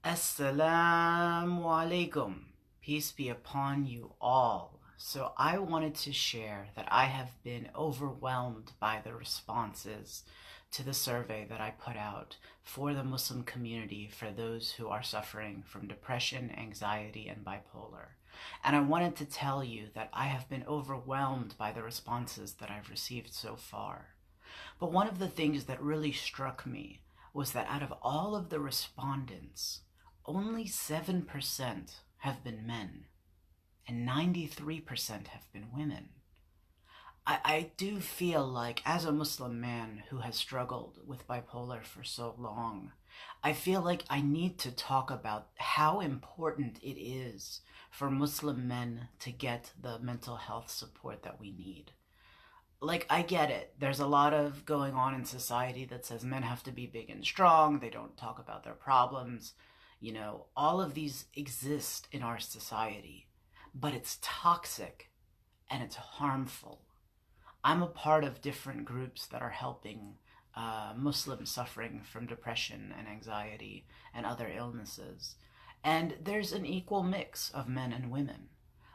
Assalamu alaikum. Peace be upon you all. So I wanted to share that I have been overwhelmed by the responses to the survey that I put out for the Muslim community for those who are suffering from depression, anxiety, and bipolar. And I wanted to tell you that I have been overwhelmed by the responses that I've received so far. But one of the things that really struck me was that out of all of the respondents, only 7% have been men, and 93% have been women. I do feel like, as a Muslim man who has struggled with bipolar for so long, I feel like I need to talk about how important it is for Muslim men to get the mental health support that we need. Like, I get it. There's a lot of going on in society that says men have to be big and strong. They don't talk about their problems. You know, all of these exist in our society, but it's toxic and it's harmful. I'm a part of different groups that are helping Muslims suffering from depression and anxiety and other illnesses. And there's an equal mix of men and women.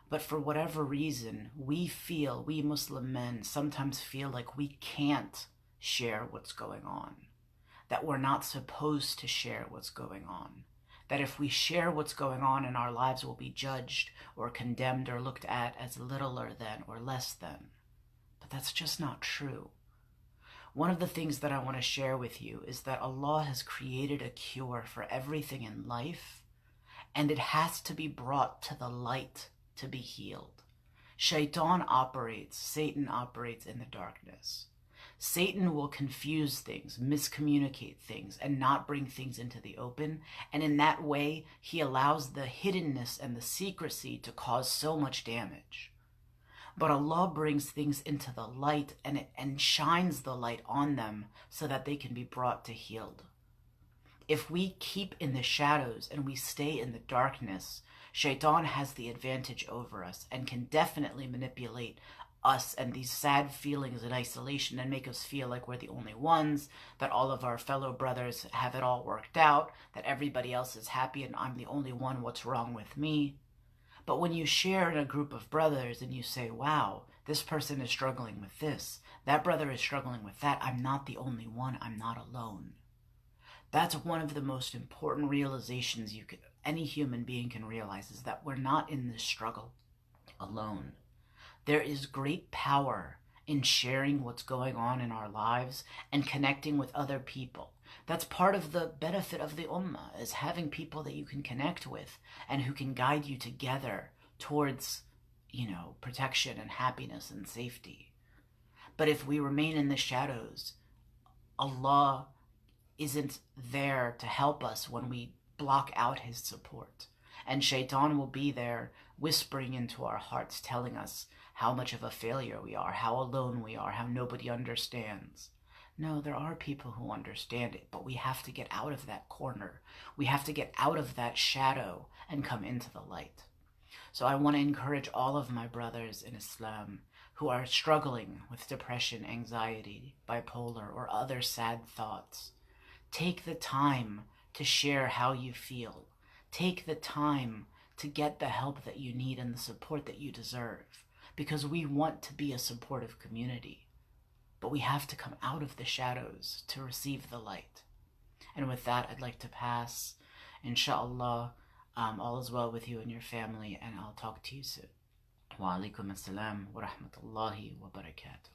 But for whatever reason, we Muslim men sometimes feel like we can't share what's going on, that we're not supposed to share what's going on, that if we share what's going on in our lives, we'll be judged or condemned or looked at as littler than or less than. But that's just not true. One of the things that I want to share with you is that Allah has created a cure for everything in life, and it has to be brought to the light to be healed. Satan operates in the darkness. Satan will confuse things, miscommunicate things, and not bring things into the open. And in that way, he allows the hiddenness and the secrecy to cause so much damage. But Allah brings things into the light and shines the light on them so that they can be brought to healed. If we keep in the shadows and we stay in the darkness, Shaitan has the advantage over us and can definitely manipulate us and these sad feelings in isolation and make us feel like we're the only ones, that all of our fellow brothers have it all worked out, that everybody else is happy and I'm the only one, what's wrong with me? But when you share in a group of brothers and you say, wow, this person is struggling with this, that brother is struggling with that, I'm not the only one, I'm not alone. That's one of the most important realizations any human being can realize, is that we're not in this struggle alone. There is great power in sharing what's going on in our lives and connecting with other people. That's part of the benefit of the Ummah, is having people that you can connect with and who can guide you together towards, protection and happiness and safety. But if we remain in the shadows, Allah isn't there to help us when we block out his support. And Shaitan will be there whispering into our hearts, telling us how much of a failure we are, how alone we are, how nobody understands. No, there are people who understand it, but we have to get out of that corner. We have to get out of that shadow and come into the light. So I want to encourage all of my brothers in Islam who are struggling with depression, anxiety, bipolar, or other sad thoughts. Take the time to share how you feel. Take the time to get the help that you need and the support that you deserve, because we want to be a supportive community. But we have to come out of the shadows to receive the light. And with that, I'd like to pass. Inshallah, all is well with you and your family, and I'll talk to you soon. Wa alaikum assalam wa rahmatullahi wa barakatuh.